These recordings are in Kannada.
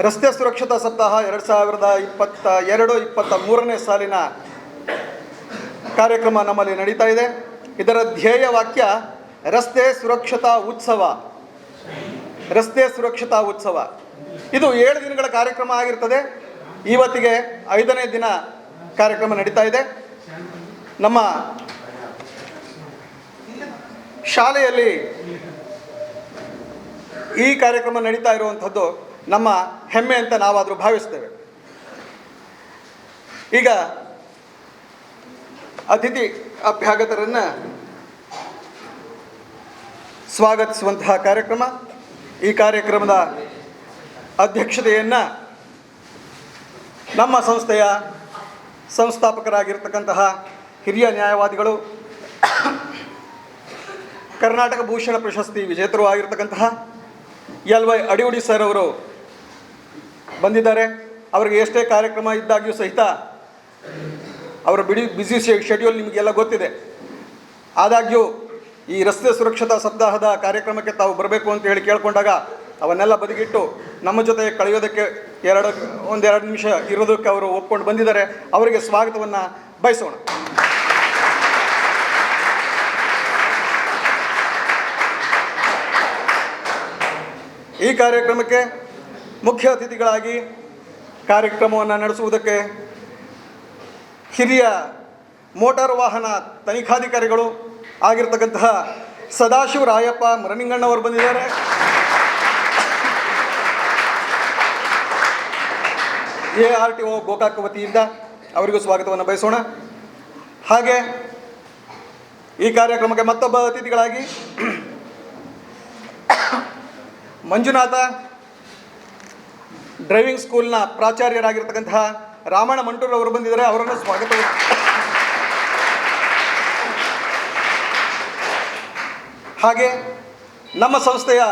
ರಸ್ತೆ ಸುರಕ್ಷತಾ ಸಪ್ತಾಹ 2022-23ನೇ ಸಾಲಿನ ಕಾರ್ಯಕ್ರಮ ನಮ್ಮಲ್ಲಿ ನಡೀತಾ ಇದೆ. ಇದರ ಧ್ಯೇಯ ವಾಕ್ಯ ರಸ್ತೆ ಸುರಕ್ಷತಾ ಉತ್ಸವ. ರಸ್ತೆ ಸುರಕ್ಷತಾ ಉತ್ಸವ ಇದು 7 ದಿನಗಳ ಕಾರ್ಯಕ್ರಮ ಆಗಿರ್ತದೆ. ಇವತ್ತಿಗೆ 5ನೇ ದಿನ ಕಾರ್ಯಕ್ರಮ ನಡೀತಾ ಇದೆ. ನಮ್ಮ ಶಾಲೆಯಲ್ಲಿ ಈ ಕಾರ್ಯಕ್ರಮ ನಡೀತಾ ಇರುವಂಥದ್ದು ನಮ್ಮ ಹೆಮ್ಮೆ ಅಂತ ನಾವಾದರೂ ಭಾವಿಸ್ತೇವೆ. ಈಗ ಅತಿಥಿ ಅಭ್ಯಾಗತರನ್ನು ಸ್ವಾಗತಿಸುವಂತಹ ಕಾರ್ಯಕ್ರಮ. ಈ ಕಾರ್ಯಕ್ರಮದ ಅಧ್ಯಕ್ಷತೆಯನ್ನು ನಮ್ಮ ಸಂಸ್ಥೆಯ ಸಂಸ್ಥಾಪಕರಾಗಿರ್ತಕ್ಕಂತಹ ಹಿರಿಯ ನ್ಯಾಯವಾದಿಗಳು, ಕರ್ನಾಟಕ ಭೂಷಣ ಪ್ರಶಸ್ತಿ ವಿಜೇತರು ಆಗಿರ್ತಕ್ಕಂತಹ LY ಅಡಿಯೋಡಿ ಸರ್ ಅವರು ಬಂದಿದ್ದಾರೆ. ಅವರಿಗೆ ಎಷ್ಟೇ ಕಾರ್ಯಕ್ರಮ ಇದ್ದಾಗ್ಯೂ ಸಹಿತ ಅವರ ಬಿಸಿ ಶೆಡ್ಯೂಲ್ ನಿಮಗೆಲ್ಲ ಗೊತ್ತಿದೆ. ಆದಾಗ್ಯೂ ಈ ರಸ್ತೆ ಸುರಕ್ಷತಾ ಸಪ್ತಾಹದ ಕಾರ್ಯಕ್ರಮಕ್ಕೆ ತಾವು ಬರಬೇಕು ಅಂತ ಹೇಳಿ ಕೇಳಿಕೊಂಡಾಗ ಅವನ್ನೆಲ್ಲ ಬದಿಗಿಟ್ಟು ನಮ್ಮ ಜೊತೆ ಕಳೆಯೋದಕ್ಕೆ ಒಂದೆರಡು ನಿಮಿಷ ಇರೋದಕ್ಕೆ ಅವರು ಒಪ್ಕೊಂಡು ಬಂದಿದ್ದಾರೆ. ಅವರಿಗೆ ಸ್ವಾಗತವನ್ನು ಬಯಸೋಣ. ಈ ಕಾರ್ಯಕ್ರಮಕ್ಕೆ ಮುಖ್ಯ ಅತಿಥಿಗಳಾಗಿ ಕಾರ್ಯಕ್ರಮವನ್ನು ನಡೆಸುವುದಕ್ಕೆ ಹಿರಿಯ ಮೋಟಾರು ವಾಹನ ತನಿಖಾಧಿಕಾರಿಗಳು ಆಗಿರ್ತಕ್ಕಂತಹ ಸದಾಶಿವ ರಾಯಪ್ಪ ಮರನಿಂಗಣ್ಣವರು ಬಂದಿದ್ದಾರೆ. ARTO ಗೋಕಾಕ ವತಿಯಿಂದ ಅವರಿಗೂ ಸ್ವಾಗತವನ್ನು ಬಯಸೋಣ. ಹಾಗೆ ಈ ಕಾರ್ಯಕ್ರಮಕ್ಕೆ ಮತ್ತೊಬ್ಬ ಅತಿಥಿಗಳಾಗಿ ಮಂಜುನಾಥ ಡ್ರೈವಿಂಗ್ ಸ್ಕೂಲ್ನ ಪ್ರಾಚಾರ್ಯರಾಗಿರ್ತಕ್ಕಂತಹ ರಾಮಣ್ಣ ಮಂಟೂರ್ ಅವರು ಬಂದಿದ್ದಾರೆ. ಅವರನ್ನು ಸ್ವಾಗತ. ಹಾಗೆ ನಮ್ಮ ಸಂಸ್ಥೆಯ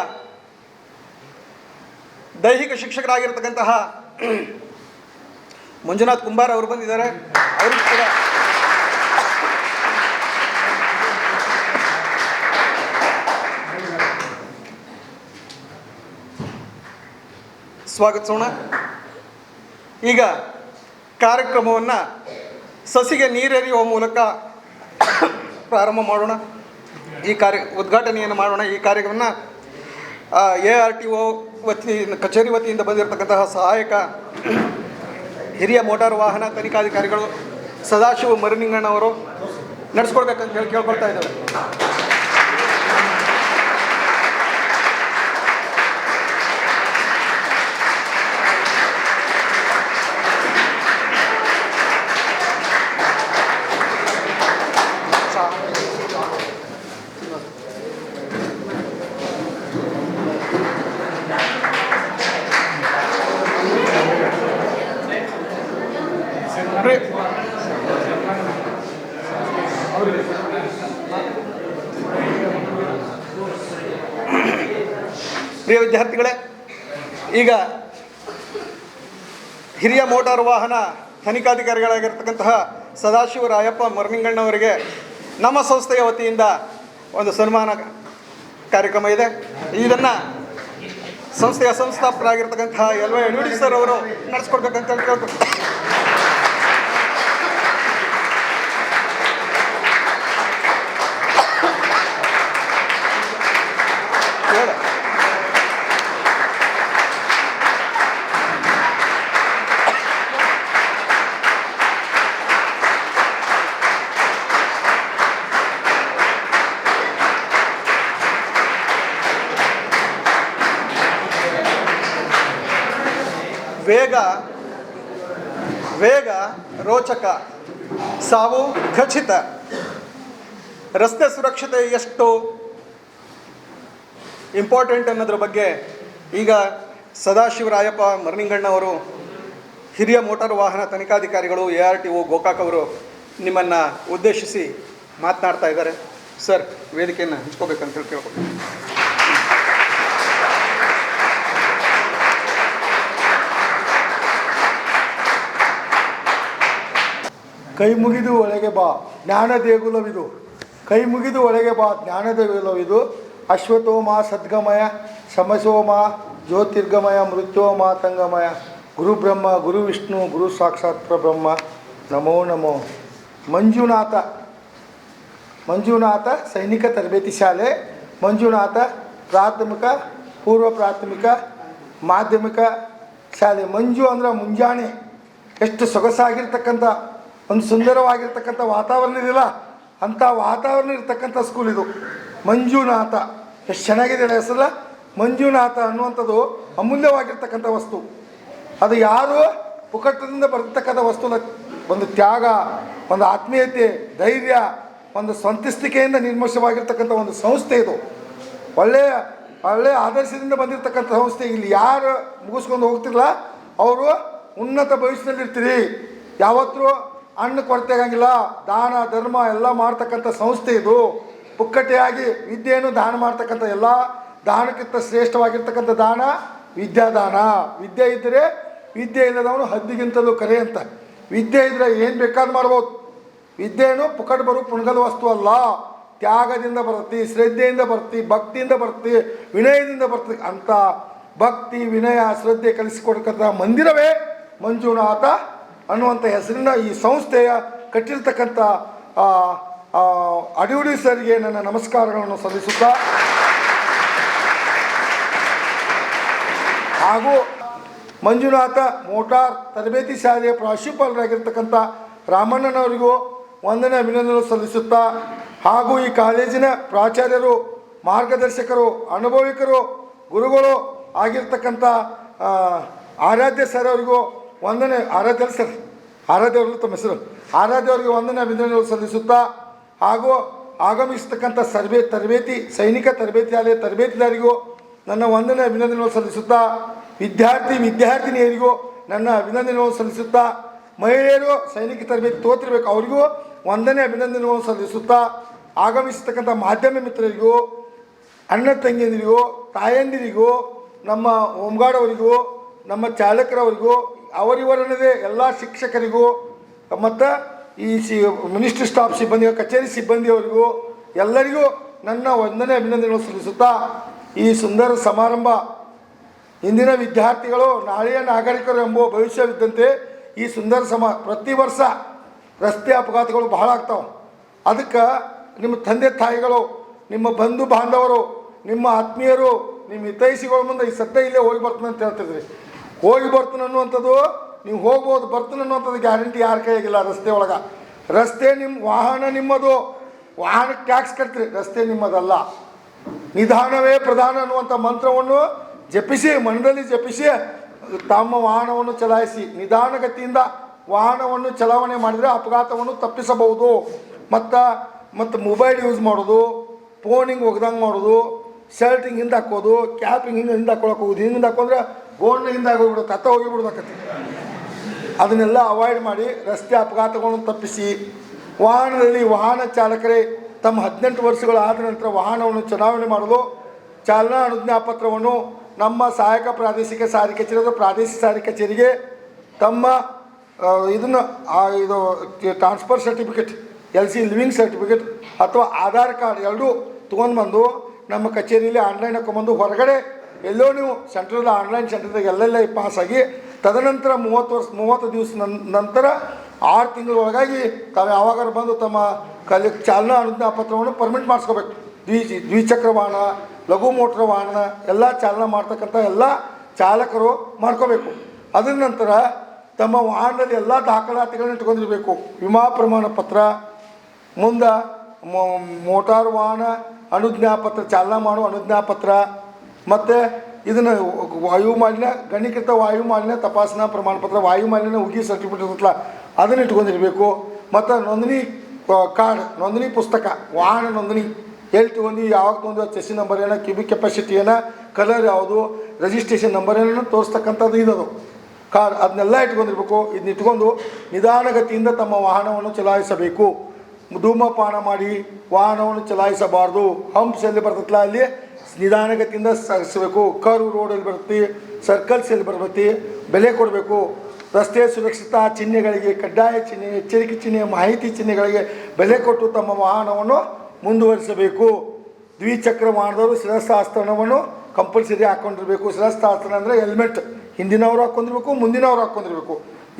ದೈಹಿಕ ಶಿಕ್ಷಕರಾಗಿರ್ತಕ್ಕಂತಹ ಮಂಜುನಾಥ್ ಕುಂಬಾರ್ ಅವರು ಬಂದಿದ್ದಾರೆ. ಅವರಿಗೂ ಕೂಡ ಸ್ವಾಗತಿಸೋಣ. ಈಗ ಕಾರ್ಯಕ್ರಮವನ್ನು ಸಸಿಗೆ ನೀರೆರೆಯುವ ಮೂಲಕ ಪ್ರಾರಂಭ ಮಾಡೋಣ. ಈ ಉದ್ಘಾಟನೆಯನ್ನು ಮಾಡೋಣ. ಈ ಕಾರ್ಯಕ್ರಮವನ್ನು ARTO ಕಚೇರಿ ವತಿಯಿಂದ ಬಂದಿರತಕ್ಕಂತಹ ಸಹಾಯಕ ಹಿರಿಯ ಮೋಟಾರು ವಾಹನ ತನಿಖಾಧಿಕಾರಿಗಳು ಸದಾಶಿವ ಮರನಿಂಗಣ್ಣವರು ನಡೆಸ್ಕೊಡ್ಬೇಕಂತ ಹೇಳಿ ಕೇಳ್ಕೊಳ್ತಾ ಇದ್ದಾರೆ. ಪ್ರಿಯ ವಿದ್ಯಾರ್ಥಿಗಳೇ, ಈಗ ಹಿರಿಯ ಮೋಟಾರು ವಾಹನ ತನಿಖಾಧಿಕಾರಿಗಳಾಗಿರ್ತಕ್ಕಂತಹ ಸದಾಶಿವ ರಾಯಪ್ಪ ಮರನಿಂಗಣ್ಣವರಿಗೆ ನಮ್ಮ ಸಂಸ್ಥೆಯ ವತಿಯಿಂದ ಒಂದು ಸನ್ಮಾನ ಕಾರ್ಯಕ್ರಮ ಇದೆ. ಇದನ್ನು ಸಂಸ್ಥೆಯ ಸಂಸ್ಥಾಪಕರಾಗಿರ್ತಕ್ಕಂತಹ LY ಅಡಿಯೋಡಿ ಸರ್ ಅವರು ನಡೆಸ್ಕೊಡ್ಬೇಕಂತ ಕೇಳ್ಕೊಂಡು ವೇಗ ರೋಚಕ, ಸಾವು ಖಚಿತ. ರಸ್ತೆ ಸುರಕ್ಷತೆ ಎಷ್ಟು ಇಂಪಾರ್ಟೆಂಟ್ ಅನ್ನೋದ್ರ ಬಗ್ಗೆ ಈಗ ಸದಾಶಿವರಾಯಪ್ಪ ಮರನಿಂಗಣ್ಣವರು ಹಿರಿಯ ಮೋಟಾರು ವಾಹನ ತನಿಖಾಧಿಕಾರಿಗಳು ARTO ಗೋಕಾಕ್ ಅವರು ನಿಮ್ಮನ್ನು ಉದ್ದೇಶಿಸಿ ಮಾತನಾಡ್ತಾ ಇದ್ದಾರೆ. ಸರ್, ವೇದಿಕೆಯನ್ನು ಹಂಚ್ಕೋಬೇಕಂತ ಹೇಳಿ ಕೇಳ್ಕೊಂಡು. ಕೈ ಮುಗಿದು ಒಳಗೆ ಬಾ ಜ್ಞಾನ ದೇಗುಲವಿದು, ಕೈ ಮುಗಿದು ಒಳಗೆ ಬಾ ಜ್ಞಾನ ದೇಗುಲವಿದು. ಅಶ್ವತೋಮ ಸದ್ಗಮಯ ಸಮಸೋಮ ಜ್ಯೋತಿರ್ಗಮಯ ಮೃತ್ಯೋ ಮಾತಂಗಮಯ ಗುರು ಬ್ರಹ್ಮ ಗುರು ವಿಷ್ಣು ಗುರು ಸಾಕ್ಷಾತ್ ಪರಬ್ರಹ್ಮ ನಮೋ ನಮೋ. ಮಂಜುನಾಥ ಸೈನಿಕ ತರಬೇತಿ ಶಾಲೆ, ಮಂಜುನಾಥ ಪ್ರಾಥಮಿಕ ಪೂರ್ವ ಪ್ರಾಥಮಿಕ ಮಾಧ್ಯಮಿಕ ಶಾಲೆ. ಮಂಜು ಅಂದರೆ ಮುಂಜಾನೆ, ಎಷ್ಟು ಸೊಗಸಾಗಿರ್ತಕ್ಕಂಥ ಒಂದು ಸುಂದರವಾಗಿರ್ತಕ್ಕಂಥ ವಾತಾವರಣ ಇದೆಯಲ್ಲ, ಅಂಥ ವಾತಾವರಣ ಇರ್ತಕ್ಕಂಥ ಸ್ಕೂಲ್ ಇದು ಮಂಜುನಾಥ. ಎಷ್ಟು ಚೆನ್ನಾಗಿದೆ ಹೆಸರಲ್ಲ, ಮಂಜುನಾಥ ಅನ್ನುವಂಥದ್ದು ಅಮೂಲ್ಯವಾಗಿರ್ತಕ್ಕಂಥ ವಸ್ತು. ಅದು ಯಾರು ಪುಕಟದಿಂದ ಬರ್ತಕ್ಕಂಥ ವಸ್ತು, ಒಂದು ತ್ಯಾಗ, ಒಂದು ಆತ್ಮೀಯತೆ, ಧೈರ್ಯ, ಒಂದು ಸ್ವಂತಿಸ್ತಿಕೆಯಿಂದ ನಿರ್ಮಿತವಾಗಿರ್ತಕ್ಕಂಥ ಒಂದು ಸಂಸ್ಥೆ ಇದು. ಒಳ್ಳೆಯ ಆದರ್ಶದಿಂದ ಬಂದಿರತಕ್ಕಂಥ ಸಂಸ್ಥೆ. ಇಲ್ಲಿ ಯಾರು ಮುಗಿಸ್ಕೊಂಡು ಹೋಗ್ತಿರಲ್ಲ ಅವರು ಉನ್ನತ ಭವಿಷ್ಯದಲ್ಲಿರ್ತೀರಿ. ಯಾವತ್ತೂ ಹಣ್ಣು ಕೊರತೆ ಆಗಂಗಿಲ್ಲ. ದಾನ ಧರ್ಮ ಎಲ್ಲ ಮಾಡ್ತಕ್ಕಂಥ ಸಂಸ್ಥೆ ಇದು. ಪುಕ್ಕಟೆಯಾಗಿ ವಿದ್ಯೆಯನ್ನು ದಾನ ಮಾಡ್ತಕ್ಕಂಥ, ಎಲ್ಲ ದಾನಕ್ಕಿಂತ ಶ್ರೇಷ್ಠವಾಗಿರ್ತಕ್ಕಂಥ ದಾನ ವಿದ್ಯಾದಾನ. ವಿದ್ಯೆ ಇದ್ದರೆ, ವಿದ್ಯೆ ಇಲ್ಲದವನು ಹದ್ದಿಗಿಂತಲೂ ಕರೆ ಅಂತ. ವಿದ್ಯೆ ಇದ್ದರೆ ಏನು ಬೇಕಾದ್ರೂ ಮಾಡ್ಬೋದು. ವಿದ್ಯೆಯನ್ನು ಪುಕ್ಕಟ ಬರೋ ಪುಣ್ಗದ ವಸ್ತು ಅಲ್ಲ. ತ್ಯಾಗದಿಂದ ಬರುತ್ತೆ, ಶ್ರದ್ಧೆಯಿಂದ ಬರುತ್ತೆ, ಭಕ್ತಿಯಿಂದ ಬರುತ್ತೆ, ವಿನಯದಿಂದ ಬರ್ತದೆ. ಅಂಥ ಭಕ್ತಿ ವಿನಯ ಶ್ರದ್ಧೆ ಕಲಿಸಿಕೊಡ್ತಕ್ಕಂಥ ಮಂದಿರವೇ ಮಂಜುನಾಥ ಅನ್ನುವಂಥ ಹೆಸರಿನ ಈ ಸಂಸ್ಥೆಯ ಕಟ್ಟಿರ್ತಕ್ಕಂಥ ಅಡಿಯುಡಿ ಸರ್ಗೆ ನನ್ನ ನಮಸ್ಕಾರಗಳನ್ನು ಸಲ್ಲಿಸುತ್ತಾ, ಹಾಗೂ ಮಂಜುನಾಥ ಮೋಟಾರ್ ತರಬೇತಿ ಶಾಲೆಯ ಪ್ರಾಂಶುಪಾಲರಾಗಿರ್ತಕ್ಕಂಥ ರಾಮಣ್ಣನವರಿಗೂ ವಂದನೆ ಅಭಿನಂದನೆ ಸಲ್ಲಿಸುತ್ತಾ, ಹಾಗೂ ಈ ಕಾಲೇಜಿನ ಪ್ರಾಚಾರ್ಯರು, ಮಾರ್ಗದರ್ಶಕರು, ಅನುಭವಿಕರು, ಗುರುಗಳು ಆಗಿರ್ತಕ್ಕಂಥ ಆರಾಧ್ಯ ಸರ್ ಅವರಿಗೂ ವಂದನೆ, ಆರಾಧ್ಯವರಿಗೂ ತಮ್ಮ ಹೆಸರು ಆರಾಧ್ಯವರಿಗೆ ವಂದನೆ ಅಭಿನಂದನೆ ಸಲ್ಲಿಸುತ್ತಾ, ಹಾಗೂ ಆಗಮಿಸತಕ್ಕಂಥ ಸೈನಿಕ ತರಬೇತಿ ಶಾಲೆಯ ತರಬೇತಿದಾರಿಗೂ ನನ್ನ ವಂದನೆ ಅಭಿನಂದನೆ ಸಲ್ಲಿಸುತ್ತಾ, ವಿದ್ಯಾರ್ಥಿನಿಯರಿಗೂ ನನ್ನ ಅಭಿನಂದನೆಗಳನ್ನು ಸಲ್ಲಿಸುತ್ತಾ, ಮಹಿಳೆಯರು ಸೈನಿಕ ತರಬೇತಿ ತೋತಿರ್ಬೇಕು ಅವರಿಗೂ ವಂದನೆ ಅಭಿನಂದನೆಗಳನ್ನು ಸಲ್ಲಿಸುತ್ತಾ, ಆಗಮಿಸತಕ್ಕಂಥ ಮಾಧ್ಯಮ ಮಿತ್ರರಿಗೂ, ಅಣ್ಣ ತಂಗಿಯಂದಿರಿಗೂ, ತಾಯಂದಿರಿಗೂ, ನಮ್ಮ ಹೋಮ್ಗಾರ್ಡ್ ನಮ್ಮ ಚಾಲಕರವರಿಗೂ, ಅವರಿವರನ್ನದೇ ಎಲ್ಲ ಶಿಕ್ಷಕರಿಗೂ, ಮತ್ತು ಈ ಮಿನಿಸ್ಟ್ರಿ ಸ್ಟಾಫ್ ಸಿಬ್ಬಂದಿ, ಕಚೇರಿ ಸಿಬ್ಬಂದಿಯವರಿಗೂ ಎಲ್ಲರಿಗೂ ನನ್ನ ವಂದನೆ ಅಭಿನಂದನೆಗಳನ್ನು ಸಲ್ಲಿಸುತ್ತಾ, ಈ ಸುಂದರ ಸಮಾರಂಭ ಇಂದಿನ ವಿದ್ಯಾರ್ಥಿಗಳು ನಾಳೆಯ ನಾಗರಿಕರು ಎಂಬ ಭವಿಷ್ಯವಿದ್ದಂತೆ ಈ ಸುಂದರ ಪ್ರತಿ ವರ್ಷ ರಸ್ತೆ ಅಪಘಾತಗಳು ಬಹಳ ಆಗ್ತಾವೆ. ಅದಕ್ಕೆ ನಿಮ್ಮ ತಂದೆ ತಾಯಿಗಳು, ನಿಮ್ಮ ಬಂಧು ಬಾಂಧವರು, ನಿಮ್ಮ ಆತ್ಮೀಯರು, ನಿಮ್ಮ ಹಿತೈಷಿಗಳ ಮುಂದೆ ಈ ಸದ್ಯ ಇಲ್ಲೇ ಹೋಗಿ ಬರ್ತಾನೆ ಅಂತ ಹೇಳ್ತಿದ್ರಿ. ಹೋಗಿ ಬರ್ತಾನೆ ಅನ್ನುವಂಥದ್ದು, ನೀವು ಹೋಗ್ಬೋದು, ಬರ್ತಾನೆ ಅನ್ನುವಂಥದ್ದು ಗ್ಯಾರಂಟಿ ಯಾರ ಕೈಯಾಗಿಲ್ಲ. ರಸ್ತೆ ಒಳಗೆ ರಸ್ತೆ ವಾಹನ ನಿಮ್ಮದು, ವಾಹನಕ್ಕೆ ಟ್ಯಾಕ್ಸ್ ಕಟ್ತೀರಿ, ರಸ್ತೆ ನಿಮ್ಮದಲ್ಲ. ನಿಧಾನವೇ ಪ್ರಧಾನ ಅನ್ನುವಂಥ ಮಂತ್ರವನ್ನು ಜಪಿಸಿ, ಮನದಲ್ಲಿ ಜಪಿಸಿ ತಮ್ಮ ವಾಹನವನ್ನು ಚಲಾಯಿಸಿ, ನಿಧಾನಗತಿಯಿಂದ ವಾಹನವನ್ನು ಚಲಾವಣೆ ಮಾಡಿದರೆ ಅಪಘಾತವನ್ನು ತಪ್ಪಿಸಬಹುದು. ಮತ್ತು ಮೊಬೈಲ್ ಯೂಸ್ ಮಾಡೋದು, ಫೋನ್ ಹಿಂಗೆ ಒಗ್ದಂಗೆ ಮಾಡೋದು, ಶರ್ಟ್ ಹಿಂಗೆ ಹಿಂದೆ ಹಾಕೋದು, ಕ್ಯಾಪ್ ಹಿಂಗೆ ಹಿಂದೆ ಹಾಕೊಳಕ್ಕೆ ಹೋಗೋದು, ಹಿಂಗೆ ಹಾಕೊಂಡ್ರೆ ಗೋಲ್ನ ಹಿಂದೆ ಹೋಗಿಬಿಡುತ್ತೆ, ಹತ್ತ ಹೋಗಿಬಿಡ್ಬೇಕತ್ತೆ. ಅದನ್ನೆಲ್ಲ ಅವಾಯ್ಡ್ ಮಾಡಿ ರಸ್ತೆ ಅಪಘಾತಗಳನ್ನು ತಪ್ಪಿಸಿ, ವಾಹನ ಚಾಲಕರೇ ತಮ್ಮ 18 ವರ್ಷಗಳಾದ ನಂತರ ವಾಹನವನ್ನು ಚಲಾವಣೆ ಮಾಡಲು ಚಾಲನಾ ಅನುಜ್ಞಾ ಪತ್ರವನ್ನು ನಮ್ಮ ಸಹಾಯಕ ಪ್ರಾದೇಶಿಕ ಸಾರಿಗೆ ಕಚೇರಿ ಪ್ರಾದೇಶಿಕ ಸಾರಿಗೆ ಕಚೇರಿಗೆ ತಮ್ಮ ಇದು transfer certificate, LC living certificate ಅಥವಾ ಆಧಾರ್ ಕಾರ್ಡ್ ಎರಡೂ ತೊಗೊಂಡ್ಬಂದು ನಮ್ಮ ಕಚೇರಿಯಲ್ಲಿ ಆನ್ಲೈನ್ ಹಾಕೊಂಡ್ಬಂದು, ಹೊರಗಡೆ ಎಲ್ಲೋ ನೀವು ಸೆಂಟ್ರದ ಆನ್ಲೈನ್ ಸೆಂಟರ್ದಾಗ ಎಲ್ಲೆಲ್ಲ ಪಾಸಾಗಿ, ತದನಂತರ 30 ದಿವಸ ನಂತರ 6 ತಿಂಗಳೊಳಗಾಗಿ ತಾವು ಯಾವಾಗಾರು ಬಂದು ತಮ್ಮ ಚಾಲನಾ ಅನುಜ್ಞಾ ಪತ್ರವನ್ನು ಪರ್ಮಿಟ್ ಮಾಡಿಸ್ಕೋಬೇಕು. ದ್ವಿಚಕ್ರ ವಾಹನ, ಲಘು ಮೋಟ್ರ್ ವಾಹನ ಎಲ್ಲ ಚಾಲನೆ ಮಾಡ್ತಕ್ಕಂಥ ಎಲ್ಲ ಚಾಲಕರು ಮಾಡ್ಕೋಬೇಕು. ಅದರ ನಂತರ ತಮ್ಮ ವಾಹನದಲ್ಲಿ ಎಲ್ಲ ದಾಖಲಾತಿಗಳನ್ನ ಇಟ್ಕೊಂಡಿರಬೇಕು. ವಿಮಾ ಪ್ರಮಾಣ ಪತ್ರ, ಮುಂದೆ ಮೋಟಾರು ವಾಹನ ಅನುಜ್ಞಾ ಪತ್ರ, ಚಾಲನಾ ಮಾಡುವ ಅನುಜ್ಞಾ ಪತ್ರ, ಮತ್ತು ಇದನ್ನು ವಾಯುಮಾಲಿನ್ಯ ಗಣೀಕೃತ ವಾಯುಮಾಲಿನ್ಯ ತಪಾಸಣಾ ಪ್ರಮಾಣ ಪತ್ರ, ವಾಯುಮಾಲಿನ್ಯ ಉಗಿ ಸರ್ಟಿಫಿಕೇಟ್ ಇರುತ್ತಲ್ಲ ಅದನ್ನು ಇಟ್ಕೊಂಡಿರಬೇಕು. ಮತ್ತು ನೋಂದಣಿ ಕಾರ್ಡ್, ನೋಂದಣಿ ಪುಸ್ತಕ, ವಾಹನ ನೋಂದಣಿ ಎಲ್ಲಿ ತೊಗೊಂಡು, ಯಾವಾಗ ತೊಗೊಂಡು, ಚೆಸ್ಸಿ ನಂಬರ್ ಏನೋ, ಕ್ಯೂಬಿಕ್ ಕೆಪಾಸಿಟಿ ಏನೋ, ಕಲರ್ ಯಾವುದು, ರಿಜಿಸ್ಟ್ರೇಷನ್ ನಂಬರ್ ಏನೋ ತೋರಿಸ್ತಕ್ಕಂಥದ್ದು ಇದದು ಕಾರ್ಡ್, ಅದನ್ನೆಲ್ಲ ಇಟ್ಕೊಂಡಿರ್ಬೇಕು. ಇದನ್ನ ಇಟ್ಕೊಂಡು ನಿಧಾನಗತಿಯಿಂದ ತಮ್ಮ ವಾಹನವನ್ನು ಚಲಾಯಿಸಬೇಕು. ಧೂಮಪಾನ ಮಾಡಿ ವಾಹನವನ್ನು ಚಲಾಯಿಸಬಾರ್ದು. ಹಂಪ್ಸ್ ಎಲ್ಲಿ ಬರ್ತೈತಲ್ಲ ಅಲ್ಲಿ ನಿಧಾನಗತಿಯಿಂದ ಸಾಗಿಸಬೇಕು. ಕರ್ವ್ ರೋಡಲ್ಲಿ ಬರುತ್ತೆ, ಸರ್ಕಲ್ಸ್ ಎಲ್ಲಿ ಬರ್ತೈತಿ ಬೆಲೆ ಕೊಡಬೇಕು. ರಸ್ತೆ ಸುರಕ್ಷತಾ ಚಿಹ್ನೆಗಳಿಗೆ, ಕಡ್ಡಾಯ ಚಿಹ್ನೆ, ಎಚ್ಚರಿಕೆ ಚಿಹ್ನೆ, ಮಾಹಿತಿ ಚಿಹ್ನೆಗಳಿಗೆ ಬೆಲೆ ಕೊಟ್ಟು ತಮ್ಮ ವಾಹನವನ್ನು ಮುಂದುವರಿಸಬೇಕು. ದ್ವಿಚಕ್ರ ವಾಹನದವರು ಶಿರಸ್ತ್ರಾಣವನ್ನು ಕಂಪಲ್ಸರಿ ಹಾಕ್ಕೊಂಡಿರ್ಬೇಕು. ಶಿರಸ್ತ್ರಾಸನ ಅಂದರೆ ಹೆಲ್ಮೆಟ್ ಹಿಂದಿನವರು ಹಾಕ್ಕೊಂಡಿರ್ಬೇಕು, ಮುಂದಿನವರು ಹಾಕ್ಕೊಂಡಿರ್ಬೇಕು,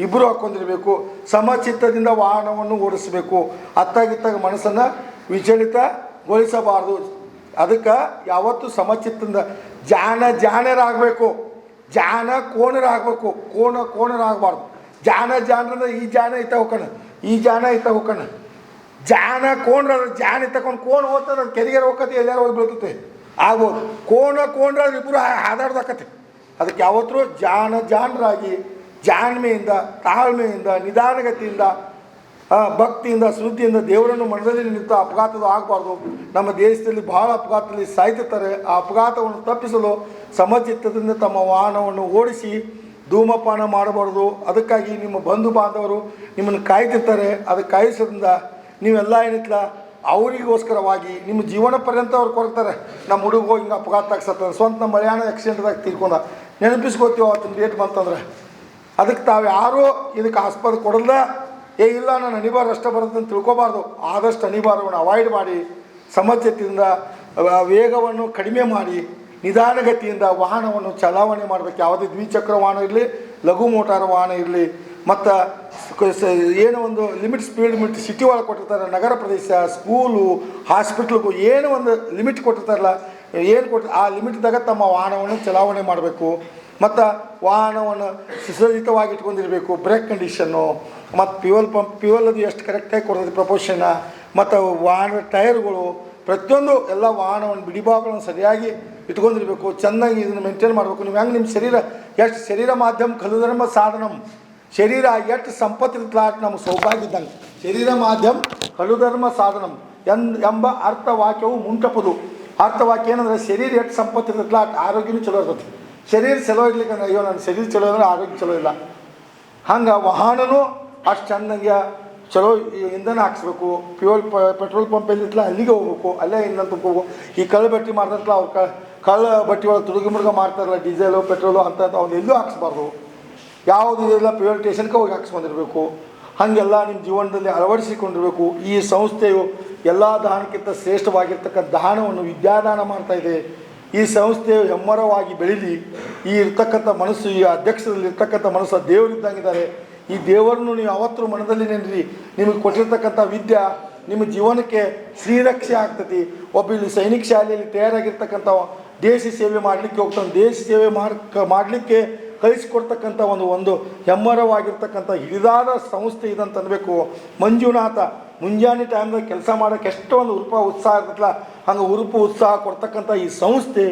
ಇಬ್ಬರು ಹಾಕ್ಕೊಂಡಿರ್ಬೇಕು. ಸಮಚಿತ್ತದಿಂದ ವಾಹನವನ್ನು ಓಡಿಸಬೇಕು. ಅತ್ತಾಗಿತ್ತಾಗ ಮನಸ್ಸನ್ನು ವಿಚಲಿತಗೊಳಿಸಬಾರ್ದು. ಅದಕ್ಕೆ ಯಾವತ್ತೂ ಸಮಚಿತ್ತದಿಂದ ಜಾಣರಾಗಬೇಕು. ಕೋಣರಾಗಬೇಕು. ಕೋಣರಾಗಬಾರ್ದು. ಜಾಣರಂದ್ರೆ ಈ ಜಾಣ ಇತ್ತ ಹೋಗೋಣ, ಈ ಜಾಣ ಇತ್ತ ಹೋಗೋಣ. ಕೋಣ್ರ ಜಾಣ ತಗೊಂಡು ಕೋಣ ಹೋಗ್ತದೆ, ಅದು ಕೆರಿಗೆರೆ ಹೋಗತ್ತೆ, ಎಲ್ಲಾರು ಹೋಗಿ ಬೀಳ್ತೈತೆ ಆಗ್ಬೋದು. ಕೋಣ್ರ ಇಬ್ಬರು ಹಾದಾಡ್ದಾಕತ್ತೆ. ಅದಕ್ಕೆ ಯಾವತ್ತೂ ಜಾಣರಾಗಿ ಜಾಣ್ಮೆಯಿಂದ, ತಾಳ್ಮೆಯಿಂದ, ನಿಧಾನಗತಿಯಿಂದ, ಭಕ್ತಿಯಿಂದ, ಶ್ರದ್ಧೆಯಿಂದ ದೇವರನ್ನು ಮನದಲ್ಲಿ ನಿಂತು ಅಪಘಾತದ ಆಗಬಾರ್ದು. ನಮ್ಮ ದೇಶದಲ್ಲಿ ಬಹಳ ಅಪಘಾತದಲ್ಲಿ ಸಾಯ್ತಿರ್ತಾರೆ. ಆ ಅಪಘಾತವನ್ನು ತಪ್ಪಿಸಲು ಸಮಚಿತ್ತದಿಂದ ತಮ್ಮ ವಾಹನವನ್ನು ಓಡಿಸಿ ಧೂಮಪಾನ ಮಾಡಬಾರ್ದು. ಅದಕ್ಕಾಗಿ ನಿಮ್ಮ ಬಂಧು ಬಾಂಧವರು ನಿಮ್ಮನ್ನು ಕಾಯ್ತಿರ್ತಾರೆ. ಅದಕ್ಕೆ ಕಾಯಿಸೋದ್ರಿಂದ ನೀವೆಲ್ಲ ಏನಿತ್ತಲ್ಲ ಅವರಿಗೋಸ್ಕರವಾಗಿ ನಿಮ್ಮ ಜೀವನ ಪರ್ಯಂತ ಅವ್ರು ಕೊಡ್ತಾರೆ. ನಮ್ಮ ಹುಡುಗ ಹಿಂಗೆ ಅಪಘಾತ ಆಗ್ಸತ್ತ, ಸ್ವಂತ ನಮ್ಮ ಮಲಯಾಣ ಆಕ್ಸಿಡೆಂಟ್ದಾಗ ತೀರ್ಕೊಂಡ ನೆನಪಿಸ್ಕೋತೀವಿ ಅವತ್ತಿನ ಡೇಟ್ ಬಂತಂದ್ರೆ. ಅದಕ್ಕೆ ತಾವು ಯಾರೂ ಇದಕ್ಕೆ ಆಸ್ಪದ ಕೊಡಲ್ಲ. ಇಲ್ಲ ನಾನು ಅನಿವಾರ್ಯ ಅಷ್ಟೇ ಬರುತ್ತೆ ಅಂತ ತಿಳ್ಕೊಬಾರ್ದು. ಆದಷ್ಟು ಅನಿವಾರ್ಯವನ್ನು ಅವಾಯ್ಡ್ ಮಾಡಿ ಸಮಚಿತ್ತದಿಂದ ವೇಗವನ್ನು ಕಡಿಮೆ ಮಾಡಿ ನಿಧಾನಗತಿಯಿಂದ ವಾಹನವನ್ನು ಚಲಾವಣೆ ಮಾಡಬೇಕು. ಯಾವುದೇ ದ್ವಿಚಕ್ರ ವಾಹನ ಇರಲಿ, ಲಘು ಮೋಟಾರ್ ವಾಹನ ಇರಲಿ, ಮತ್ತು ಏನೋ ಒಂದು ಸ್ಪೀಡ್ ಲಿಮಿಟ್ ಸಿಟಿ ಒಳಗೆ ಕೊಟ್ಟಿರ್ತಾರೆ, ನಗರ ಪ್ರದೇಶ, ಸ್ಕೂಲು, ಹಾಸ್ಪಿಟ್ಲಿಗೂ ಏನೋ ಒಂದು ಲಿಮಿಟ್ ಕೊಟ್ಟಿರ್ತಾರಲ್ಲ, ಆ ಲಿಮಿಟ್ದಾಗ ತಮ್ಮ ವಾಹನವನ್ನು ಚಲಾವಣೆ ಮಾಡಬೇಕು. ಮತ್ತು ವಾಹನವನ್ನು ಸುಸಜ್ಜಿತವಾಗಿ ಇಟ್ಕೊಂಡಿರಬೇಕು. ಬ್ರೇಕ್ ಕಂಡೀಷನ್ನು ಮತ್ತು ಫ್ಯೂಯಲ್ ಅದು ಎಷ್ಟು ಕರೆಕ್ಟಾಗಿ ಕೊಡ್ತದೆ ಪ್ರಪೋರ್ಷನ್ನ, ಮತ್ತು ವಾಹನ ಟೈರ್ಗಳು ಪ್ರತಿಯೊಂದು ಎಲ್ಲ ವಾಹನವನ್ನು ಬಿಡಿಭಾಗಗಳನ್ನು ಸರಿಯಾಗಿ ಇಟ್ಕೊಂಡಿರಬೇಕು. ಚೆನ್ನಾಗಿ ಇದನ್ನು ಮೇಂಟೈನ್ ಮಾಡಬೇಕು. ನೀವು ಹೆಂಗೆ ನಿಮ್ಮ ಶರೀರ ಎಷ್ಟು ಶರೀರ ಮಾಧ್ಯಮ ಕಲುಧರ್ಮ ಸಾಧನಂ, ಶರೀರ ಎಷ್ಟು ಸಂಪತ್ತಿರ್ತಲ ನಮ್ಮ ಸೌಭಾಗ್ಯ ಇದ್ದಂಗೆ. ಶರೀರ ಮಾಧ್ಯಮ ಕಲುಧರ್ಮ ಸಾಧನಂ ಎಂಬ ಅರ್ಥವಾಕ್ಯವು ಮುಂಟಪದು. ಅರ್ಥವಾಕ್ಯ ಏನಂದರೆ ಶರೀರ ಎಷ್ಟು ಸಂಪತ್ತಿರ್ತಲ್ಲ ಅಷ್ಟು ಆರೋಗ್ಯನೂ ಚಲೋ ಇರ್ತದೆ. ಶರೀರ ಚಲೋ ಇರ್ಲಿಕ್ಕೆ ಅಯ್ಯೋ ನನ್ನ ಶರೀರ ಚಲೋ ಅಂದರೆ ಆರೋಗ್ಯ ಚಲೋ ಇಲ್ಲ. ಹಂಗೆ ವಾಹನನೂ ಅಷ್ಟು ಚೆನ್ನಾಗಿ ಚಲೋ ಇಂಧನ ಹಾಕ್ಸ್ಬೇಕು. ಪೆಟ್ರೋಲ್ ಪಂಪ್ ಎಲ್ಲಿತ್ತಲ್ಲ ಅಲ್ಲಿಗೆ ಹೋಗ್ಬೇಕು, ಅಲ್ಲೇ ಇಂಧನ ತುಂಬ್ಕೋಬೇಕು. ಈ ಕಳ್ಳ ಬಟ್ಟೆ ಮಾಡ್ತಾರಲ್ಲ ಅವ್ರು ಕಳ್ಳ ಬಟ್ಟೆ ಒಳಗೆ ತುಡುಗಿ ಮುಡುಗ ಮಾಡ್ತಾರಲ್ಲ, ಡೀಸೆಲು ಪೆಟ್ರೋಲು ಅಂತ ಅವ್ನು ಎಲ್ಲೂ ಹಾಕ್ಸ್ಬಾರ್ದು. ಯಾವುದು ಇದೆಲ್ಲ ಫ್ಯೂಯಲ್ ಸ್ಟೇಷನ್ಗೆ ಹೋಗಿ ಹಾಕ್ಸ್ಕೊಂಡಿರ್ಬೇಕು. ಹಾಗೆಲ್ಲ ನಿಮ್ಮ ಜೀವನದಲ್ಲಿ ಅಳವಡಿಸಿಕೊಂಡಿರಬೇಕು. ಈ ಸಂಸ್ಥೆಯು ಎಲ್ಲ ದಾನಕ್ಕಿಂತ ಶ್ರೇಷ್ಠವಾಗಿರ್ತಕ್ಕಂಥ ದಾನವನ್ನು ವಿದ್ಯಾದಾನ ಮಾಡ್ತಾಯಿದೆ. ಈ ಸಂಸ್ಥೆಯು ಹೆಮ್ಮರವಾಗಿ ಬೆಳೀಲಿ. ಈ ಇರ್ತಕ್ಕಂಥ ಮನಸ್ಸು, ಈ ಅಧ್ಯಕ್ಷರಲ್ಲಿ ಇರ್ತಕ್ಕಂಥ ಮನಸ್ಸು ದೇವರಿದ್ದಂಗಿದ್ದಾರೆ. ಈ ದೇವರನ್ನು ನೀವು ಯಾವತ್ತೂ ಮನದಲ್ಲಿ ನೆನ್ರಿ. ನಿಮಗೆ ಕೊಟ್ಟಿರ್ತಕ್ಕಂಥ ವಿದ್ಯೆ ನಿಮ್ಮ ಜೀವನಕ್ಕೆ ಶ್ರೀರಕ್ಷೆ ಆಗ್ತತಿ. ಒಬ್ಬ ಇಲ್ಲಿ ಸೈನಿಕ ಶಾಲೆಯಲ್ಲಿ ತಯಾರಾಗಿರ್ತಕ್ಕಂಥ ದೇಶ ಸೇವೆ ಮಾಡಲಿಕ್ಕೆ ಹೋಗ್ತಾನೆ. ದೇಶ ಸೇವೆ ಮಾಡಲಿಕ್ಕೆ ಕಳಿಸಿಕೊಡ್ತಕ್ಕಂಥ ಒಂದು ಹೆಮ್ಮರವಾಗಿರ್ತಕ್ಕಂಥ ಹಿರಿದಾದ ಸಂಸ್ಥೆ ಇದಂತ ಅನ್ಬೇಕು. ಮಂಜುನಾಥ ಮುಂಜಾನೆ ಟೈಮ್ದಾಗ ಕೆಲಸ ಮಾಡೋಕ್ಕೆ ಎಷ್ಟೊಂದು ಉತ್ಸಾಹ ಇರ್ತಲ್ಲ, ಹಂಗೆ ಉತ್ಸಾಹ ಕೊಡ್ತಕ್ಕಂಥ ಈ ಸಂಸ್ಥೆ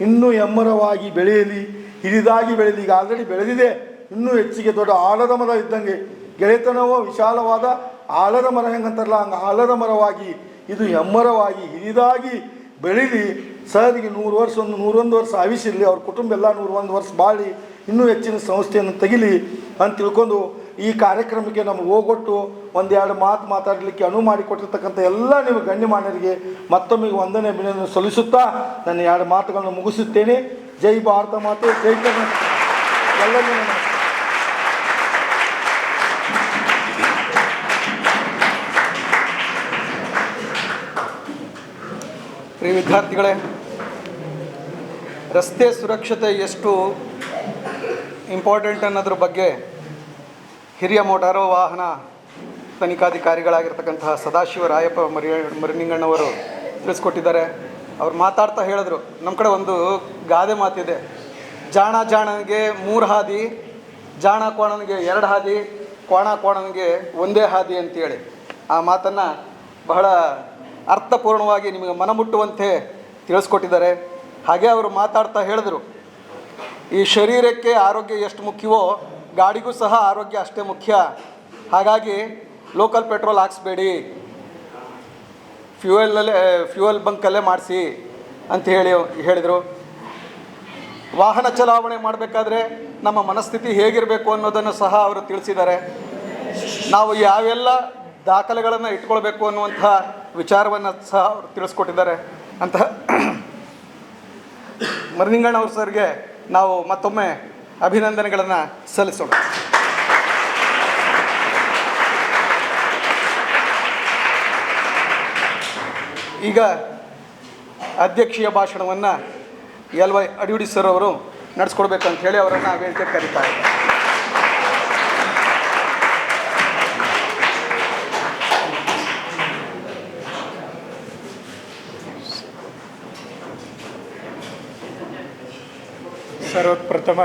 ಇನ್ನೂ ಹೆಮ್ಮರವಾಗಿ ಬೆಳೆಯಲಿ, ಹಿರಿದಾಗಿ ಬೆಳೆಯಲಿ. ಈಗ ಆಲ್ರೆಡಿ ಬೆಳೆದಿದೆ, ಇನ್ನೂ ಹೆಚ್ಚಿಗೆ ದೊಡ್ಡ ಆಲದ ಮರ ಇದ್ದಂಗೆ. ಗೆಳೆತನವೋ ವಿಶಾಲವಾದ ಆಲದ ಮರ ಹೆಂಗಂತಾರಲ್ಲ, ಹಂಗೆ ಆಲದ ಮರವಾಗಿ ಇದು ಹೆಮ್ಮರವಾಗಿ ಹಿರಿದಾಗಿ ಬೆಳೀಲಿ. ಸರ್ಗೆ 101 ವರ್ಷ ಆಯುಷ್ಯರಲಿ, ಅವ್ರ ಕುಟುಂಬ ಎಲ್ಲ 101 ವರ್ಷ ಬಾಳಿ ಇನ್ನೂ ಹೆಚ್ಚಿನ ಸಂಸ್ಥೆಯನ್ನು ತೆಗಿಲಿ ಅಂತ ತಿಳ್ಕೊಂಡು ಈ ಕಾರ್ಯಕ್ರಮಕ್ಕೆ ನಮಗೆ ಹೋಗೊಟ್ಟು ಒಂದೆರಡು ಮಾತಾಡಲಿಕ್ಕೆ ಅನುವು ಮಾಡಿಕೊಟ್ಟಿರ್ತಕ್ಕಂಥ ಎಲ್ಲ ನೀವು ಗಣ್ಯಮಾನ್ಯರಿಗೆ ಮತ್ತೊಮ್ಮೆ ವಂದನೆ ಅಭಿನಂದನೆ ಸಲ್ಲಿಸುತ್ತಾ ನನ್ನ 2 ಮಾತುಗಳನ್ನು ಮುಗಿಸುತ್ತೇನೆ. ಜೈ ಭಾರತ ಮಾತೆ, ಜೈ ಕರ್ನಾಟಕ. ಎಲ್ಲರಿಗೂ ಪ್ರಿಯ ವಿದ್ಯಾರ್ಥಿಗಳೇ, ರಸ್ತೆ ಸುರಕ್ಷತೆ ಎಷ್ಟು ಇಂಪಾರ್ಟೆಂಟ್ ಅನ್ನೋದ್ರ ಬಗ್ಗೆ ಹಿರಿಯ ಮೋಟಾರು ವಾಹನ ತನಿಖಾಧಿಕಾರಿಗಳಾಗಿರ್ತಕ್ಕಂತಹ ಸದಾಶಿವ ರಾಯಪ್ಪ ಮರಿನಿಂಗಣ್ಣವರು ತಿಳಿಸ್ಕೊಟ್ಟಿದ್ದಾರೆ. ಅವ್ರು ಮಾತಾಡ್ತಾ ಹೇಳಿದ್ರು, ನಮ್ಮ ಕಡೆ ಒಂದು ಗಾದೆ ಮಾತಿದೆ, ಜಾಣನಿಗೆ 3 ಹಾದಿ, ಜಾಣ ಕೋಣನಿಗೆ 2 ಹಾದಿ, ಕೋಣನಿಗೆ 1 ಹಾದಿ ಅಂತೇಳಿ. ಆ ಮಾತನ್ನು ಬಹಳ ಅರ್ಥಪೂರ್ಣವಾಗಿ ನಿಮಗೆ ಮನಮುಟ್ಟುವಂತೆ ತಿಳಿಸ್ಕೊಟ್ಟಿದ್ದಾರೆ. ಹಾಗೆ ಅವರು ಮಾತಾಡ್ತಾ ಹೇಳಿದ್ರು, ಈ ಶರೀರಕ್ಕೆ ಆರೋಗ್ಯ ಎಷ್ಟು ಮುಖ್ಯವೋ ಗಾಡಿಗೂ ಸಹ ಆರೋಗ್ಯ ಅಷ್ಟೇ ಮುಖ್ಯ. ಹಾಗಾಗಿ ಲೋಕಲ್ ಪೆಟ್ರೋಲ್ ಹಾಕ್ಸ್ಬೇಡಿ, ಫ್ಯೂಯಲ್ ಬಂಕಲ್ಲೇ ಮಾಡಿಸಿ ಅಂತ ಹೇಳಿದರು. ವಾಹನ ಚಲಾವಣೆ ಮಾಡಬೇಕಾದ್ರೆ ನಮ್ಮ ಮನಸ್ಥಿತಿ ಹೇಗಿರಬೇಕು ಅನ್ನೋದನ್ನು ಸಹ ಅವರು ತಿಳಿಸಿದ್ದಾರೆ. ನಾವು ಯಾವೆಲ್ಲ ದಾಖಲೆಗಳನ್ನು ಇಟ್ಕೊಳ್ಬೇಕು ಅನ್ನುವಂಥ ವಿಚಾರವನ್ನು ಸಹ ಅವರು ತಿಳಿಸ್ಕೊಟ್ಟಿದ್ದಾರೆ ಅಂತ ಮರಿನಿಂಗಣ್ಣ ಅವ್ರ ಸರ್ಗೆ ನಾವು ಮತ್ತೊಮ್ಮೆ ಅಭಿನಂದನೆಗಳನ್ನು ಸಲ್ಲಿಸೋಣ. ಈಗ ಅಧ್ಯಕ್ಷೀಯ ಭಾಷಣವನ್ನು LY ಅಡಿಯುಡಿ ಸರ್ ಅವರು ನಡೆಸ್ಕೊಡ್ಬೇಕಂತ ಹೇಳಿ ಅವರನ್ನು ವೇದಿಕೆ ಕರೀತಾ ಇದ್ದಾರೆ. ಸರ್ವಪ್ರಥಮ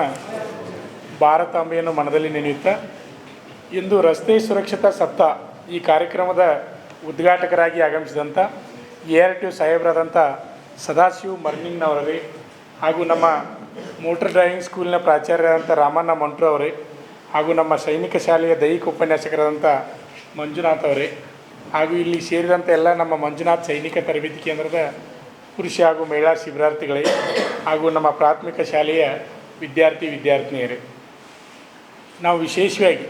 ಭಾರತಾಂಬೆಯನ್ನು ಮನದಲ್ಲಿ ನೆನೆಯುತ್ತಾ ಇಂದು ರಸ್ತೆ ಸುರಕ್ಷತಾ ಸಪ್ತಾಹ ಈ ಕಾರ್ಯಕ್ರಮದ ಉದ್ಘಾಟಕರಾಗಿ ಆಗಮಿಸಿದಂಥ ARTO ಸಾಹೇಬರಾದಂಥ ಸದಾಶಿವ್ ಮರ್ನಿಂಗ್ನವರೇ ಹಾಗೂ ನಮ್ಮ ಮೋಟರ್ ಡ್ರೈವಿಂಗ್ ಸ್ಕೂಲಿನ ಪ್ರಾಚಾರ್ಯರಾದಂಥ ರಾಮಣ್ಣ ಮಂಟ್ರು ಅವರೇ ಹಾಗೂ ನಮ್ಮ ಸೈನಿಕ ಶಾಲೆಯ ದೈಹಿಕ ಉಪನ್ಯಾಸಕರಾದಂಥ ಮಂಜುನಾಥ್ ಅವರೇ ಹಾಗೂ ಇಲ್ಲಿ ಸೇರಿದಂಥ ಎಲ್ಲ ನಮ್ಮ ಮಂಜುನಾಥ್ ಸೈನಿಕ ತರಬೇತಿ ಕೇಂದ್ರದ ಪುರುಷ ಹಾಗೂ ಮಹಿಳಾ ಶಿಬಿರಾರ್ಥಿಗಳೇ ಹಾಗೂ ನಮ್ಮ ಪ್ರಾಥಮಿಕ ಶಾಲೆಯ ವಿದ್ಯಾರ್ಥಿನಿಯರೇ, ನಾವು ವಿಶೇಷವಾಗಿ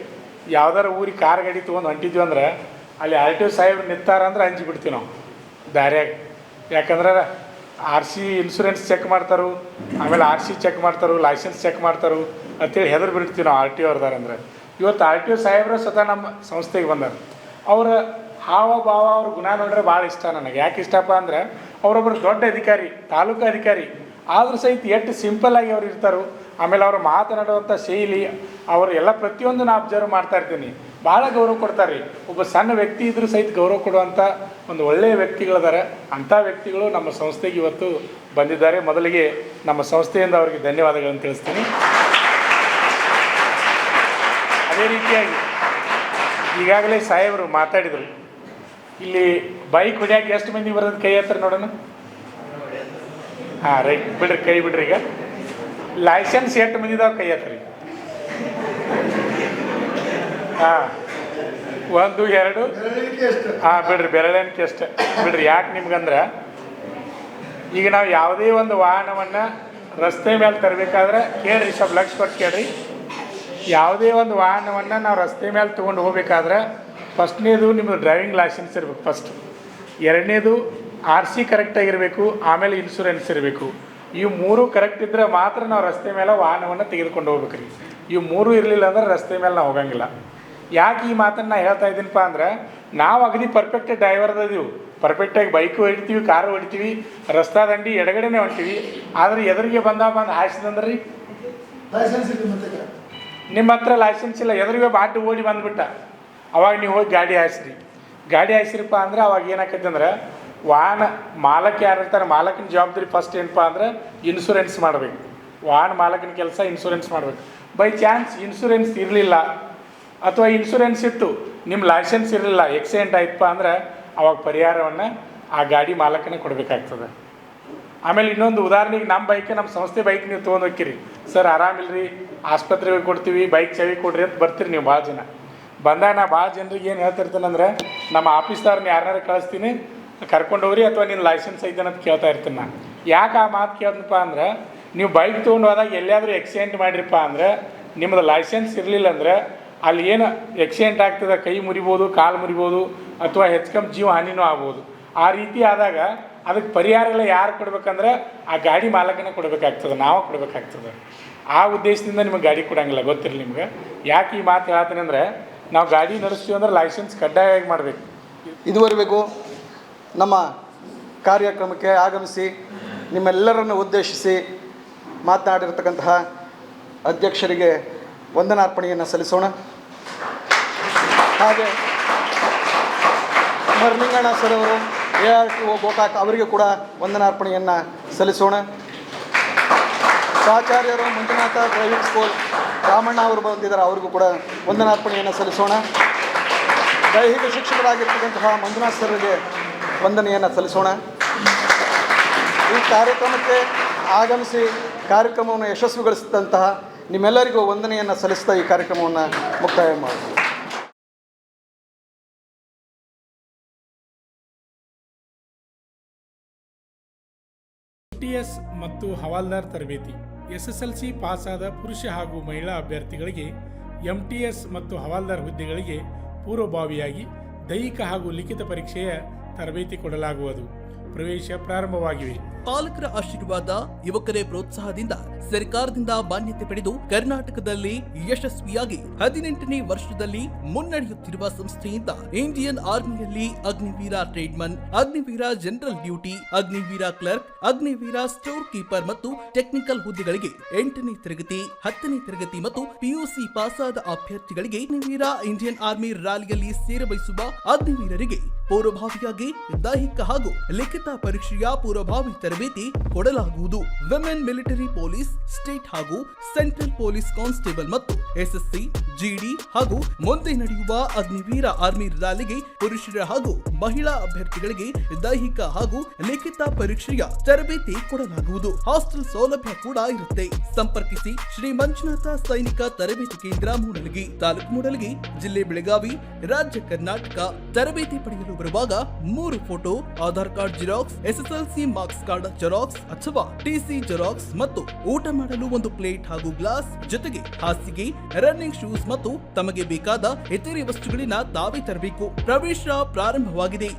ಯಾವ್ದಾರ ಊರಿಗೆ ಕಾರ್ ಗಾಡಿ ತೊಗೊಂಡು ಹೊಂಟಿದ್ವಿ ಅಂದ್ರೆ ಅಲ್ಲಿ RTO ಸಾಹೇಬ್ರು ನಿಂತಾರ ಅಂದ್ರೆ ಅಂಜಿ ಬಿಡ್ತೀವಿ ನಾವು ದಾರ್ಯಾಗ. ಯಾಕಂದ್ರೆ RC ಇನ್ಶೂರೆನ್ಸ್ ಚೆಕ್ ಮಾಡ್ತಾರೋ, ಆಮೇಲೆ RC ಚೆಕ್ ಮಾಡ್ತಾರೋ, ಲೈಸೆನ್ಸ್ ಚೆಕ್ ಮಾಡ್ತಾರೋ ಅಂತೇಳಿ ಹೆದರ್ ಬಿಡ್ತೀವಿ ನಾವು RTO ಅವ್ರದಾರ ಅಂದ್ರೆ. ಇವತ್ತು RTO ಸಾಹೇಬ್ರು ಸ್ವತಃ ನಮ್ಮ ಸಂಸ್ಥೆಗೆ ಬಂದಾರ. ಅವರ ಹಾವ ಭಾವ ಅವ್ರ ಗುಣ ನೋಡ್ರೆ ಭಾಳ ಇಷ್ಟ ನನಗೆ. ಯಾಕೆ ಇಷ್ಟಪ್ಪ ಅಂದ್ರೆ ಅವರೊಬ್ಬರು ದೊಡ್ಡ ಅಧಿಕಾರಿ, ತಾಲೂಕು ಅಧಿಕಾರಿ, ಆದರೂ ಸಹಿತ ಎಷ್ಟು ಸಿಂಪಲ್ಲಾಗಿ ಅವ್ರು ಇರ್ತಾರೋ. ಆಮೇಲೆ ಅವರು ಮಾತನಾಡುವಂಥ ಶೈಲಿ, ಅವರು ಎಲ್ಲ ಪ್ರತಿಯೊಂದು ನಾನು ಅಬ್ಸರ್ವ್ ಮಾಡ್ತಾ ಇರ್ತೀನಿ, ಭಾಳ ಗೌರವ ಕೊಡ್ತಾರೆ ರೀ. ಒಬ್ಬ ಸಣ್ಣ ವ್ಯಕ್ತಿ ಇದ್ರೂ ಸಹಿತ ಗೌರವ ಕೊಡುವಂಥ ಒಂದು ಒಳ್ಳೆಯ ವ್ಯಕ್ತಿಗಳಿದ್ದಾರೆ. ಅಂಥ ವ್ಯಕ್ತಿಗಳು ನಮ್ಮ ಸಂಸ್ಥೆಗೆ ಇವತ್ತು ಬಂದಿದ್ದಾರೆ. ಮೊದಲಿಗೆ ನಮ್ಮ ಸಂಸ್ಥೆಯಿಂದ ಅವರಿಗೆ ಧನ್ಯವಾದಗಳನ್ನು ತಿಳಿಸ್ತೀನಿ. ಅದೇ ರೀತಿಯಾಗಿ ಈಗಾಗಲೇ ಸಾಹೇಬರು ಮಾತಾಡಿದರು, ಇಲ್ಲಿ ಬೈಕ್ ಹೊಡ್ಯಾಕೆ ಎಷ್ಟು ಮಂದಿ ಬರೋದು ಕೈ ಹತ್ರ ನೋಡೋಣ. ಹಾಂ ರೈಟ್, ಬಿಡ್ರಿ ಕೈ ಬಿಡ್ರಿ. ಈಗ ಲೈಸೆನ್ಸ್ ಎಷ್ಟು ಮಂದಿದಾವೆ ಕೈ ಹತ್ರ? ಹಾಂ, 1 2 ಹಾಂ ಬಿಡ್ರಿ, ಬೆರಳೆಣಿಕೆ ಅಷ್ಟೆ ಬಿಡ್ರಿ. ಯಾಕೆ ನಿಮ್ಗಂದ್ರೆ ಈಗ ನಾವು ಯಾವುದೇ ಒಂದು ವಾಹನವನ್ನು ರಸ್ತೆ ಮೇಲೆ ತರಬೇಕಾದ್ರೆ ಕೇಳ್ರಿ, ಸ್ವಲ್ಪ ಲಕ್ಷ ಕೊಟ್ಟು ಕೇಳ್ರಿ. ಯಾವುದೇ ಒಂದು ವಾಹನವನ್ನು ನಾವು ರಸ್ತೆ ಮೇಲೆ ತೊಗೊಂಡು ಹೋಗ್ಬೇಕಾದ್ರೆ ಫಸ್ಟ್ನೇದು ನಿಮ್ಮದು ಡ್ರೈವಿಂಗ್ ಲೈಸೆನ್ಸ್ ಇರಬೇಕು ಫಸ್ಟು. ಎರಡನೇದು RC ಕರೆಕ್ಟಾಗಿರಬೇಕು. ಆಮೇಲೆ ಇನ್ಶೂರೆನ್ಸ್ ಇರಬೇಕು. ಇವು 3 ಕರೆಕ್ಟ್ ಇದ್ದರೆ ಮಾತ್ರ ನಾವು ರಸ್ತೆ ಮೇಲೆ ವಾಹನವನ್ನು ತೆಗೆದುಕೊಂಡು ಹೋಗ್ಬೇಕು ರೀ. ಇವು 3 ಇರಲಿಲ್ಲ ಅಂದ್ರೆ ರಸ್ತೆ ಮೇಲೆ ನಾವು ಹೋಗಂಗಿಲ್ಲ. ಯಾಕೆ ಈ ಮಾತನ್ನು ಹೇಳ್ತಾ ಇದ್ದೀನಪ್ಪ ಅಂದ್ರೆ, ನಾವು ಅಗದಿ ಪರ್ಫೆಕ್ಟ್ ಡ್ರೈವರ್ದೀವಿ, ಪರ್ಫೆಕ್ಟಾಗಿ ಬೈಕು ಹೊಡಿತೀವಿ, ಕಾರು ಹೊಡಿತೀವಿ, ರಸ್ತಾ ದಂಡಿ ಎಡಗಡೆನೇ ಹೊಂಟೀವಿ. ಆದರೆ ಎದುರಿಗೆ ಬಂದು ಹಾಯಿಸಿದಂದ್ರೆ ರೀ ನಿಮ್ಮ ಹತ್ರ ಲೈಸೆನ್ಸ್ ಇಲ್ಲ, ಎದುರಿಗೆ ಬಾಟಿ ಓಡಿ ಬಂದುಬಿಟ್ಟ, ಅವಾಗ ನೀವು ಹೋಗಿ ಗಾಡಿ ಹಾಯಿಸಿರಪ್ಪ ಅಂದ್ರೆ ಅವಾಗ ಏನಾಕೈತೆ ಅಂದ್ರೆ ವಾಹನ ಮಾಲಕ ಯಾರು ಇರ್ತಾರೆ, ಮಾಲಕನ ಜವಾಬ್ದಾರಿ ಫಸ್ಟ್ ಏನಪ್ಪ ಅಂದ್ರೆ ಇನ್ಶೂರೆನ್ಸ್ ಮಾಡಬೇಕು. ವಾಹನ ಮಾಲಕನ ಕೆಲಸ ಇನ್ಶೂರೆನ್ಸ್ ಮಾಡಬೇಕು. ಬೈ ಚಾನ್ಸ್ ಇನ್ಶೂರೆನ್ಸ್ ಇರಲಿಲ್ಲ ಅಥವಾ ಇನ್ಶೂರೆನ್ಸ್ ಇತ್ತು, ನಿಮ್ಮ ಲೈಸೆನ್ಸ್ ಇರಲಿಲ್ಲ, ಆಕ್ಸಿಡೆಂಟ್ ಆಯ್ತಪ್ಪ ಅಂದ್ರೆ ಅವಾಗ ಪರಿಹಾರವನ್ನು ಆ ಗಾಡಿ ಮಾಲಕನೇ ಕೊಡಬೇಕಾಗ್ತದೆ. ಆಮೇಲೆ ಇನ್ನೊಂದು ಉದಾಹರಣೆಗೆ ನಮ್ಮ ಸಂಸ್ಥೆ ಬೈಕ್ ನೀವು ತೊಗೊಂಡು ಹೋಗ್ತೀರಿ, ಸರ್ ಆರಾಮಿಲ್ಲರಿ, ಆಸ್ಪತ್ರೆಗೆ ಕೊಡ್ತೀವಿ, ಬೈಕ್ ಚಾವಿ ಕೊಡ್ರಿ ಅಂತ ಬರ್ತೀರಿ ನೀವು. ಭಾಳ ಜನ ಬಂದಾಗ ನಾ ಭಾಳ ಜನರಿಗೆ ಏನು ಹೇಳ್ತಿರ್ತೀನಿ ಅಂದ್ರೆ, ನಮ್ಮ ಆಫೀಸ್ದವ್ರನ್ನ ಯಾರನ್ನಾರು ಕಳಿಸ್ತೀನಿ, ಕರ್ಕೊಂಡು ಹೋಗ್ರಿ, ಅಥವಾ ನಿನ್ನ ಲೈಸೆನ್ಸ್ ಐತೇನಂತ ಕೇಳ್ತಾ ಇರ್ತೀನಿ ನಾನು. ಯಾಕೆ ಆ ಮಾತು ಕೇಳ್ದಪ್ಪ ಅಂದ್ರೆ, ನೀವು ಬೈಕ್ ತೊಗೊಂಡು ಹೋದಾಗ ಎಲ್ಲಿಯಾದರೂ ಆಕ್ಸಿಡೆಂಟ್ ಮಾಡಿರಪ್ಪ ಅಂದ್ರೆ ನಿಮ್ಮದು ಲೈಸೆನ್ಸ್ ಇರಲಿಲ್ಲ ಅಂದರೆ ಅಲ್ಲಿ ಏನು ಆಕ್ಸಿಡೆಂಟ್ ಆಗ್ತದೆ, ಕೈ ಮುರಿಬೋದು, ಕಾಲು ಮುರಿಬೋದು, ಅಥವಾ ಹೆಚ್ಚು ಜೀವ ಹಾನಿನೂ ಆಗ್ಬೋದು. ಆ ರೀತಿ ಆದಾಗ ಅದಕ್ಕೆ ಪರಿಹಾರ ಎಲ್ಲ ಯಾರು ಕೊಡ್ಬೇಕಂದ್ರೆ ಆ ಗಾಡಿ ಮಾಲಕನೇ ಕೊಡಬೇಕಾಗ್ತದೆ, ನಾವು ಕೊಡಬೇಕಾಗ್ತದೆ. ಆ ಉದ್ದೇಶದಿಂದ ನಿಮಗೆ ಗಾಡಿ ಕೊಡೋಂಗಿಲ್ಲ, ಗೊತ್ತಿರಲಿ ನಿಮ್ಗೆ. ಯಾಕೆ ಈ ಮಾತು ಹೇಳ್ತೀನಿ ಅಂದರೆ, ನಾವು ಗಾಡಿ ನಡೆಸ್ತೀವಿ ಅಂದ್ರೆ ಲೈಸೆನ್ಸ್ ಕಡ್ಡಾಯವಾಗಿ ಮಾಡಬೇಕು. ಇದುವರೆಗೂ ನಮ್ಮ ಕಾರ್ಯಕ್ರಮಕ್ಕೆ ಆಗಮಿಸಿ ನಿಮ್ಮೆಲ್ಲರನ್ನು ಉದ್ದೇಶಿಸಿ ಮಾತನಾಡಿರ್ತಕ್ಕಂತಹ ಅಧ್ಯಕ್ಷರಿಗೆ ವಂದನಾರ್ಪಣೆಯನ್ನು ಸಲ್ಲಿಸೋಣ. ಹಾಗೆ ಮರ್ಲಿಂಗಣ್ಣ ಸರ್ ಅವರು, ARTO ಗೋಕಾಕ್ ಅವರಿಗೆ ಕೂಡ ವಂದನಾರ್ಪಣೆಯನ್ನು ಸಲ್ಲಿಸೋಣ. ಪ್ರಾಚಾರ್ಯರು ಮಂಜುನಾಥ ಡ್ರೈವಿಂಗ್ ಸ್ಕೂಲ್ ರಾಮಣ್ಣ ಅವರು ಬಂದಿದ್ದಾರೆ, ಅವರಿಗೂ ಕೂಡ ವಂದನಾರ್ಪಣೆಯನ್ನು ಸಲ್ಲಿಸೋಣ. ದೈಹಿಕ ಶಿಕ್ಷಕರಾಗಿರ್ತಕ್ಕಂತಹ ಮಂಜುನಾಥ್ ಸರ್ಗೆ ವಂದನೆಯನ್ನು ಸಲ್ಲಿಸೋಣ. ಈ ಕಾರ್ಯಕ್ರಮಕ್ಕೆ ಆಗಮಿಸಿ ಕಾರ್ಯಕ್ರಮವನ್ನು ಯಶಸ್ವಿಗೊಳಿಸಿದಂತಹ ನಿಮ್ಮೆಲ್ಲರಿಗೂ ವಂದನೆಯನ್ನು ಸಲ್ಲಿಸ್ತಾ ಈ ಕಾರ್ಯಕ್ರಮವನ್ನು ಮುಕ್ತಾಯ ಮಾಡ್ತೀವಿ. MTS ಮತ್ತು ಹವಾಲ್ದಾರ್ ತರಬೇತಿ SSLC ಪಾಸಾದ ಪುರುಷ ಹಾಗೂ ಮಹಿಳಾ ಅಭ್ಯರ್ಥಿಗಳಿಗೆ MTS ಮತ್ತು ಹವಾಲ್ದಾರ್ ಹುದ್ದೆಗಳಿಗೆ ಪೂರ್ವಭಾವಿಯಾಗಿ ದೈಹಿಕ ಹಾಗೂ ಲಿಖಿತ ಪರೀಕ್ಷೆಯ ತರಬೇತಿ ಕೊಡಲಾಗುವುದು. ಪ್ರವೇಶ ಪ್ರಾರಂಭವಾಗಿವೆ. ಪಾಲಕರ ಆಶೀರ್ವಾದ, ಯುವಕರೇ ಪ್ರೋತ್ಸಾಹದಿಂದ ಸರ್ಕಾರದಿಂದ ಮಾನ್ಯತೆ ಪಡೆದು ಕರ್ನಾಟಕದಲ್ಲಿ ಯಶಸ್ವಿಯಾಗಿ 18ನೇ ವರ್ಷದಲ್ಲಿ ಮುನ್ನಡೆಯುತ್ತಿರುವ ಸಂಸ್ಥೆಯಿಂದ ಇಂಡಿಯನ್ ಆರ್ಮಿಯಲ್ಲಿ Agniveer tradesman, Agniveer general duty, Agniveer clerk, Agniveer store keeper ಮತ್ತು ಟೆಕ್ನಿಕಲ್ ಹುದ್ದೆಗಳಿಗೆ 8ನೇ ತರಗತಿ, 10ನೇ ತರಗತಿ ಮತ್ತು ಪಿಯುಸಿ ಪಾಸಾದ ಅಭ್ಯರ್ಥಿಗಳಿಗೆ ಅಗ್ನಿವೀರ ಇಂಡಿಯನ್ ಆರ್ಮಿ ರ್ಯಾಲಿಯಲ್ಲಿ ಸೇರಬಯಸುವ ಅಗ್ನಿವೀರರಿಗೆ ಪೂರ್ವಭಾವಿಯಾಗಿ ದೈಹಿಕ ಹಾಗೂ ಲಿಖಿತ ಪರೀಕ್ಷೆಯ ಪೂರ್ವಭಾವಿ ತರಬೇತಿ ಕೊಡಲಾಗುವುದು. ವಿಮೆನ್ ಮಿಲಿಟರಿ ಪೊಲೀಸ್, ಸ್ಟೇಟ್ ಹಾಗೂ ಸೆಂಟ್ರಲ್ ಪೊಲೀಸ್ ಕಾನ್ಸ್ಟೇಬಲ್ ಮತ್ತು ಎಸ್ಎಸ್ಸಿ, ಜಿಡಿ ಹಾಗೂ ಮುಂದೆ ನಡೆಯುವ ಅಗ್ನಿವೀರ ಆರ್ಮಿ ರ್ಯಾಲಿಗೆ ಪುರುಷರ ಹಾಗೂ ಮಹಿಳಾ ಅಭ್ಯರ್ಥಿಗಳಿಗೆ ದೈಹಿಕ ಹಾಗೂ ಲಿಖಿತ ಪರೀಕ್ಷೆಯ ತರಬೇತಿ ಕೊಡಲಾಗುವುದು. ಹಾಸ್ಟೆಲ್ ಸೌಲಭ್ಯ ಕೂಡ ಇರುತ್ತೆ. ಸಂಪರ್ಕಿಸಿ ಶ್ರೀ ಮಂಜುನಾಥ ಸೈನಿಕ ತರಬೇತಿ ಕೇಂದ್ರ, ಮೂಡಲಗಿ, ತಾಲೂಕು ಮೂಡಲಗಿ, ಜಿಲ್ಲೆ ಬೆಳಗಾವಿ, ರಾಜ್ಯ ಕರ್ನಾಟಕ. ತರಬೇತಿ ಪಡೆಯಲು ಬರುವಾಗ 3 photo, Aadhaar card xerox, SSLC marks card xerox ಅಥವಾ ಟಿಸಿ ಜೆರಾಕ್ಸ್ ಮತ್ತು ಊಟ ಮಾಡಲು 1 ಪ್ಲೇಟ್ ಹಾಗೂ ಗ್ಲಾಸ್, ಜೊತೆಗೆ ಹಾಸಿಗೆ, ರನ್ನಿಂಗ್ ಶೂಸ್ ಮತ್ತು ತಮಗೆ ಬೇಕಾದ ಇತರೆ ವಸ್ತುಗಳಿನ ತಾವೇ ತರಬೇಕು. ಪ್ರವೇಶ ಪ್ರಾರಂಭವಾಗಿದೆ.